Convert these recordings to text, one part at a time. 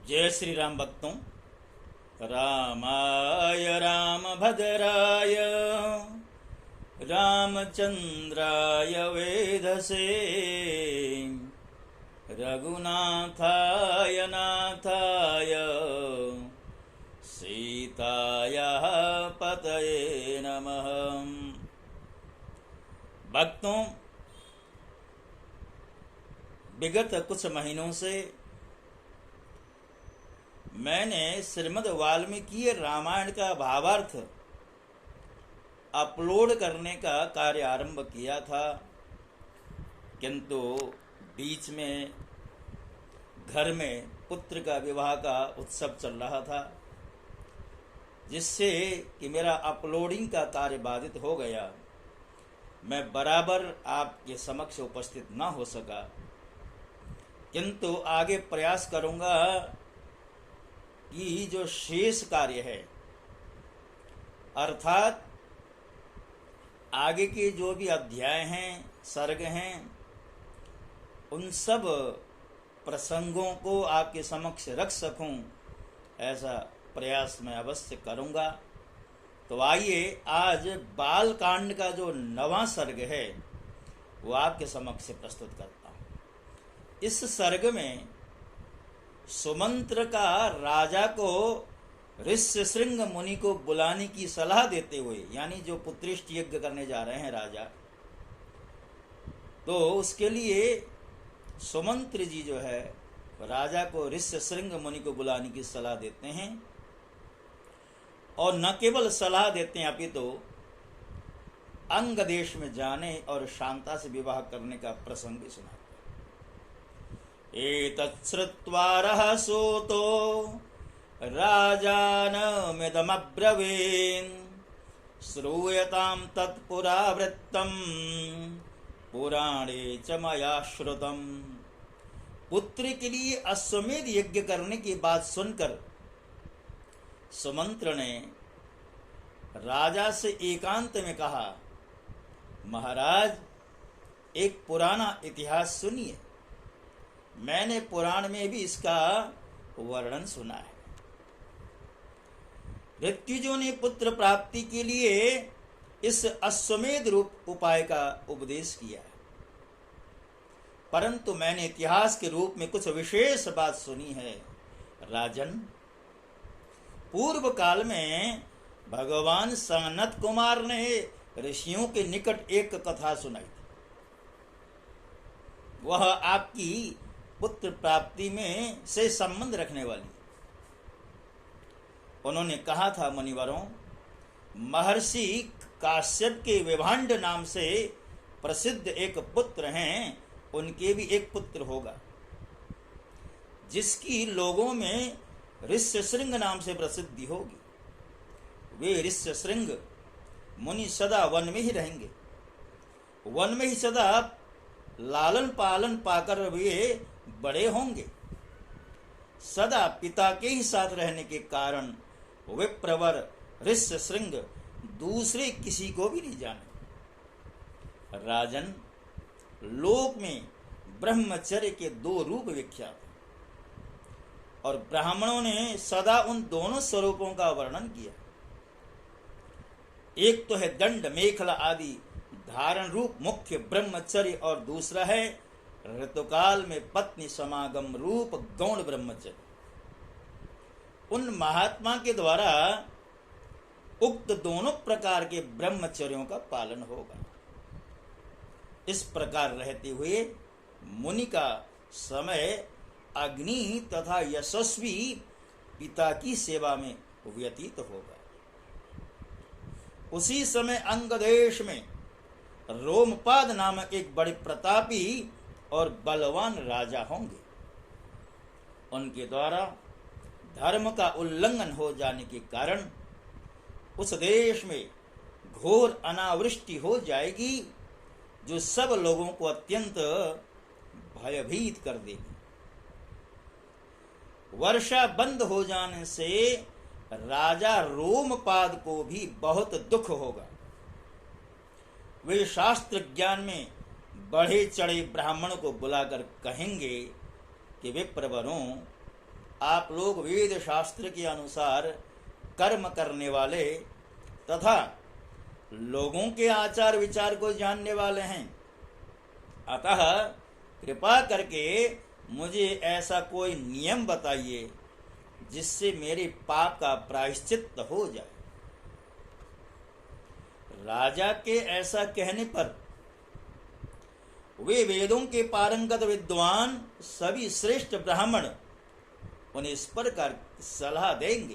जय श्री राम भक्तों। रामाय रामभद्राय रामचंद्राय वेधसे रघुनाथाय नाथाय सीतायाः पतये नमः। भक्तों, विगत कुछ महीनों से मैंने श्रीमद् वाल्मीकि रामायण का भावार्थ अपलोड करने का कार्य आरंभ किया था, किंतु बीच में घर में पुत्र का विवाह का उत्सव चल रहा था, जिससे कि मेरा अपलोडिंग का कार्य बाधित हो गया। मैं बराबर आपके समक्ष उपस्थित ना हो सका, किंतु आगे प्रयास करूंगा कि जो शेष कार्य है, अर्थात आगे के जो भी अध्याय हैं, सर्ग हैं, उन सब प्रसंगों को आपके समक्ष रख सकूं, ऐसा प्रयास मैं अवश्य करूंगा। तो आइए आज बाल कांड का जो 9वां सर्ग है वो आपके समक्ष प्रस्तुत करता हूं। इस सर्ग में सुमंत्र का राजा को ऋष्यशृंग मुनि को बुलाने की सलाह देते हुए, यानी जो पुत्रिष्ट यज्ञ करने जा रहे हैं राजा, तो उसके लिए सुमंत्र जी जो है राजा को ऋष्यशृंग मुनि को बुलाने की सलाह देते हैं। और न केवल सलाह देते हैं, अपितु अंग देश में जाने और शांता से विवाह करने का प्रसंग भी सुनाते हैं। एतत् श्रुत्वा रहसोतो राजानमिदमब्रवीन् श्रूयतां तत्पुरावृत्तं पुराणे च मया श्रुतम्। पुत्र के लिए अश्वमेध यज्ञ करने की बात सुनकर सुमंत्र ने राजा से एकांत में कहा, महाराज, एक पुराना इतिहास सुनिए। मैंने पुराण में भी इसका वर्णन सुना है। ऋत्विजों ने पुत्र प्राप्ति के लिए इस अश्वमेध रूप उपाय का उपदेश किया है, परंतु मैंने इतिहास के रूप में कुछ विशेष बात सुनी है। राजन, पूर्व काल में भगवान सनत कुमार ने ऋषियों के निकट एक कथा सुनाई थी। वह आपकी पुत्र प्राप्ति में से संबंध रखने वाली। उन्होंने कहा था, मुनिवरों, महर्षि काश्यप के विभांड नाम से प्रसिद्ध एक पुत्र हैं, उनके भी एक पुत्र होगा, जिसकी लोगों में ऋष्यशृंग नाम से प्रसिद्धि होगी। वे ऋष्यशृंग मुनि सदा वन में ही रहेंगे, वन में ही सदा लालन पालन पाकर वे बड़े होंगे। सदा पिता के ही साथ रहने के कारण वे प्रवर ऋष्यशृंग दूसरे किसी को भी नहीं जाने। राजन, लोक में ब्रह्मचर्य के 2 रूप विख्यात हैं, और ब्राह्मणों ने सदा उन दोनों स्वरूपों का वर्णन किया। एक तो है दंड मेखला आदि धारण रूप मुख्य ब्रह्मचर्य, और दूसरा है ऋतुकाल में पत्नी समागम रूप गौण ब्रह्मचर्य। उन महात्मा के द्वारा उक्त दोनों प्रकार के ब्रह्मचर्यों का पालन होगा। इस प्रकार रहते हुए मुनि का समय अग्नि तथा यशस्वी पिता की सेवा में व्यतीत होगा। उसी समय अंग देश में रोमपाद नामक एक बड़े प्रतापी और बलवान राजा होंगे। उनके द्वारा धर्म का उल्लंघन हो जाने के कारण उस देश में घोर अनावृष्टि हो जाएगी, जो सब लोगों को अत्यंत भयभीत कर देगी। वर्षा बंद हो जाने से राजा रोमपाद को भी बहुत दुख होगा। वे शास्त्र ज्ञान में बढ़े चढ़े ब्राह्मण को बुलाकर कहेंगे कि विप्रवरों, आप लोग वेद शास्त्र के अनुसार कर्म करने वाले तथा लोगों के आचार विचार को जानने वाले हैं, अतः कृपा करके मुझे ऐसा कोई नियम बताइए जिससे मेरे पाप का प्रायश्चित हो जाए। राजा के ऐसा कहने पर वे वेदों के पारंगत विद्वान सभी श्रेष्ठ ब्राह्मण उन्हें इस प्रकार सलाह देंगे।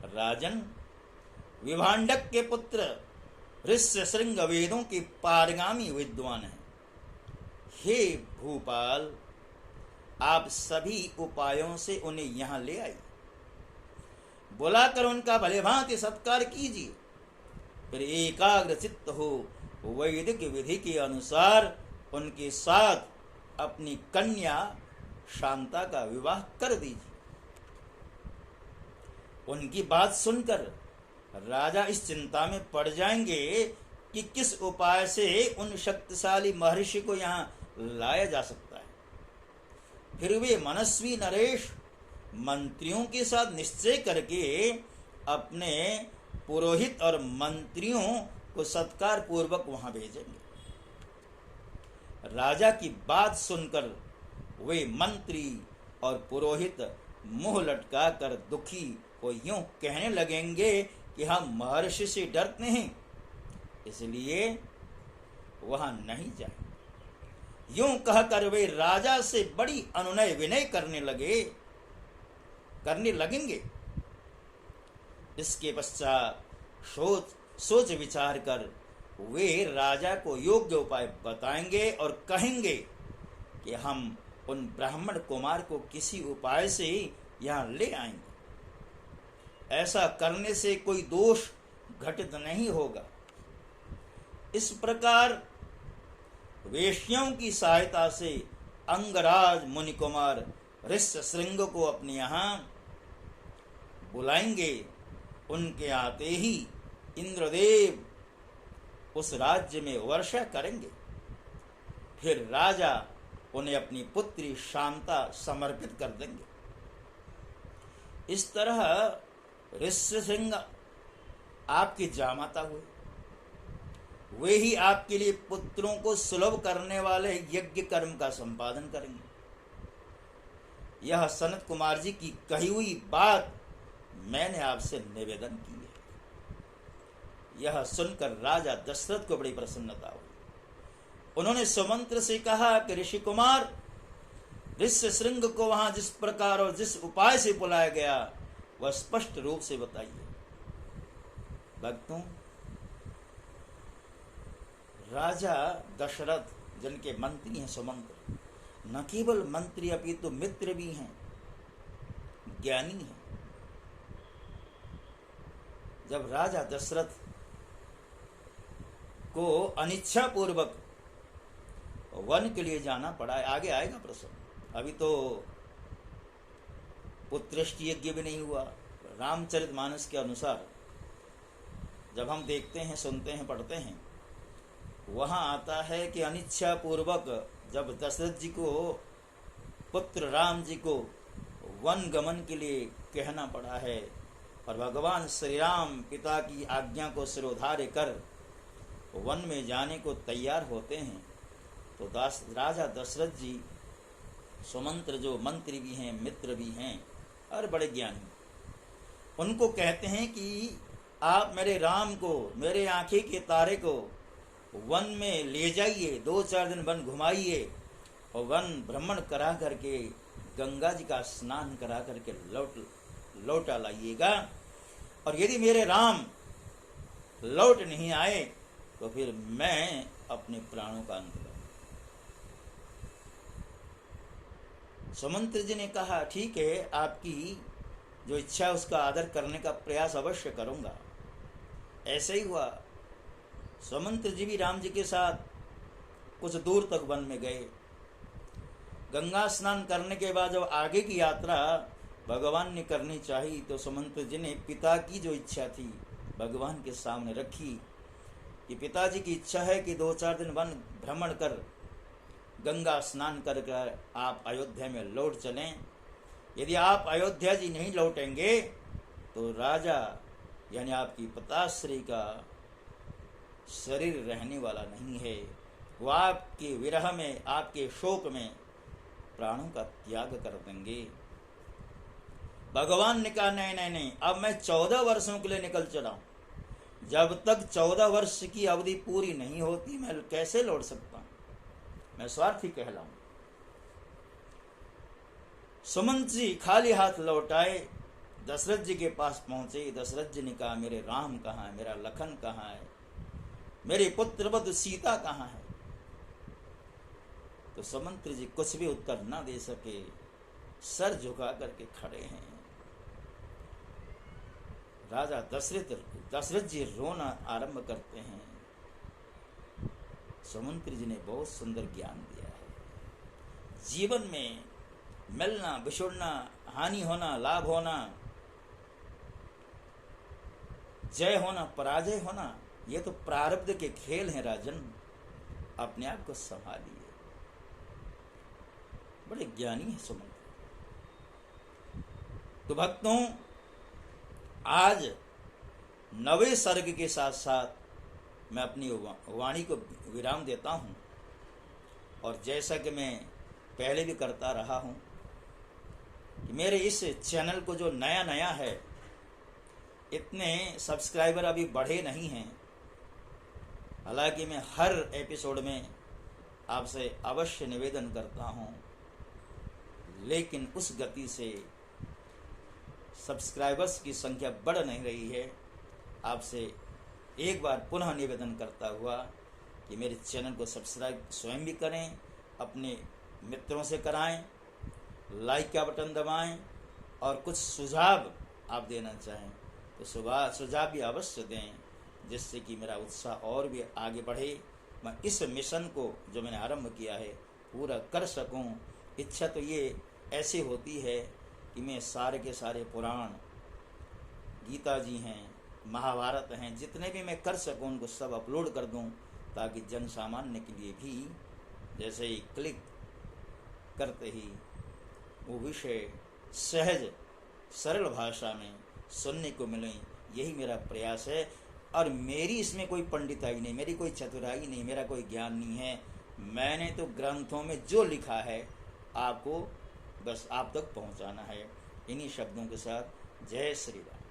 राजन, विभांडक के पुत्र ऋष्यशृंग वेदों के पारगामी विद्वान हैं। हे भूपाल, आप सभी उपायों से उन्हें यहाँ ले आइए, बुलाकर उनका भले भांति सत्कार कीजिए, फिर एकाग्र चित्त हो वैदिक विधि के अनुसार उनके साथ अपनी कन्या शांता का विवाह कर दीजिए। उनकी बात सुनकर राजा इस चिंता में पड़ जाएंगे कि किस उपाय से उन शक्तिशाली महर्षि को यहाँ लाया जा सकता है। फिर वे मनस्वी नरेश मंत्रियों के साथ निश्चय करके अपने पुरोहित और मंत्रियों को सत्कार पूर्वक वहां भेजेंगे। राजा की बात सुनकर वे मंत्री और पुरोहित मुंह लटका कर दुखी को यूं कहने लगेंगे कि हम महर्षि से डरते हैं, इसलिए वहां नहीं जाए। यूं कहकर वे राजा से बड़ी अनुनय विनय करने लगेंगे। इसके पश्चात सोच विचार कर वे राजा को योग्य उपाय बताएंगे और कहेंगे कि हम उन ब्राह्मण कुमार को किसी उपाय से यहाँ ले आएंगे। ऐसा करने से कोई दोष घटित नहीं होगा। इस प्रकार वेश्यों की सहायता से अंगराज मुनि कुमार ऋष्यशृंग को अपने यहाँ बुलाएंगे। उनके आते ही इंद्रदेव उस राज्य में वर्षा करेंगे। फिर राजा उन्हें अपनी पुत्री शांता समर्पित कर देंगे। इस तरह ऋष्यशृंग आपके जामाता हुए, वे ही आपके लिए पुत्रों को सुलभ करने वाले यज्ञ कर्म का संपादन करेंगे। यह सनत कुमार जी की कही हुई बात मैंने आपसे निवेदन की है। यह सुनकर राजा दशरथ को बड़ी प्रसन्नता हुई। उन्होंने सुमंत्र से कहा कि ऋषि कुमार, ऋष्यशृंग को वहां जिस प्रकार और जिस उपाय से बुलाया गया वह स्पष्ट रूप से बताइए। भक्तों, राजा दशरथ जिनके मंत्री हैं सुमंत्र, न केवल मंत्री अपितु मित्र भी हैं, ज्ञानी हैं। जब राजा दशरथ को अनिच्छा पूर्वक वन के लिए जाना पड़ा, आगे आएगा प्रसंग, अभी तो पुत्रष्टि यज्ञ भी नहीं हुआ। रामचरितमानस के अनुसार जब हम देखते हैं, सुनते हैं, पढ़ते हैं, वहां आता है कि अनिच्छा पूर्वक जब दशरथ जी को, पुत्र राम जी को वन गमन के लिए कहना पड़ा है और भगवान श्री राम पिता की आज्ञा को सिरोधार्य कर वन में जाने को तैयार होते हैं, तो राजा दशरथ जी सुमंत्र जो मंत्री भी हैं, मित्र भी हैं और बड़े ज्ञानी, उनको कहते हैं कि आप मेरे राम को, मेरे आंखें के तारे को वन में ले जाइए, 2-4 दिन वन घुमाइए और वन भ्रमण करा करके गंगा जी का स्नान करा करके लौटा लाइएगा। और यदि मेरे राम लौट नहीं आए तो फिर मैं अपने प्राणों का अंत करूंगा। सुमंत्र जी ने कहा, ठीक है, आपकी जो इच्छा है उसका आदर करने का प्रयास अवश्य करूंगा। ऐसे ही हुआ। सुमंत्र जी भी राम जी के साथ कुछ दूर तक वन में गए। गंगा स्नान करने के बाद जब आगे की यात्रा भगवान ने करनी चाहिए तो सुमंत्र जी ने पिता की जो इच्छा थी भगवान के सामने रखी कि पिताजी की इच्छा है कि 2-4 दिन वन भ्रमण कर गंगा स्नान कर आप अयोध्या में लौट चलें। यदि आप अयोध्या जी नहीं लौटेंगे तो राजा यानी आपकी पिताश्री का शरीर रहने वाला नहीं है। वो आपके विरह में, आपके शोक में प्राणों का त्याग कर देंगे। भगवान ने कहा नहीं नहीं नहीं, अब मैं 14 वर्षों के लिए निकल चला हूं। जब तक 14 वर्ष की अवधि पूरी नहीं होती मैं कैसे लौट सकता हूं? मैं स्वार्थी कहलाऊं। सुमंत जी खाली हाथ लौट आए, दशरथ जी के पास पहुंचे। दशरथ जी ने कहा मेरे राम कहाँ है, मेरा लखन कहाँ है, मेरी पुत्रवधु सीता कहाँ है? तो सुमंत्र जी कुछ भी उत्तर ना दे सके, सर झुका करके खड़े हैं। राजा दशरथ जी रोना आरंभ करते हैं। सुमंत्र जी ने बहुत सुंदर ज्ञान दिया है। जीवन में मिलना, बिछुड़ना, हानि होना, लाभ होना, जय होना, पराजय होना, ये तो प्रारब्ध के खेल हैं राजन। अपने आप को संभालिए। बड़े ज्ञानी है सुमंत्र। तो भक्तों, आज 9वें सर्ग के साथ साथ मैं अपनी वाणी को विराम देता हूं। और जैसा कि मैं पहले भी करता रहा हूं कि मेरे इस चैनल को जो नया नया है, इतने सब्सक्राइबर अभी बढ़े नहीं हैं। हालांकि मैं हर एपिसोड में आपसे अवश्य निवेदन करता हूं, लेकिन उस गति से सब्सक्राइबर्स की संख्या बढ़ नहीं रही है। आपसे एक बार पुनः निवेदन करता हुआ कि मेरे चैनल को सब्सक्राइब स्वयं भी करें, अपने मित्रों से कराएं, लाइक का बटन दबाएं, और कुछ सुझाव आप देना चाहें तो सुझाव भी अवश्य दें, जिससे कि मेरा उत्साह और भी आगे बढ़े। मैं इस मिशन को जो मैंने आरंभ किया है पूरा कर सकूं। इच्छा तो ये ऐसे होती है कि मैं सारे के सारे पुराण, गीता जी हैं, महाभारत हैं, जितने भी मैं कर सकूं उनको सब अपलोड कर दूं, ताकि जन सामान्य के लिए भी जैसे ही क्लिक करते ही वो विषय सहज सरल भाषा में सुनने को मिले। यही मेरा प्रयास है। और मेरी इसमें कोई पंडिताई नहीं, मेरी कोई चतुराई नहीं, मेरा कोई ज्ञान नहीं है। मैंने तो ग्रंथों में जो लिखा है आपको बस आप तक पहुंचाना है। इन्हीं शब्दों के साथ जय श्री राम।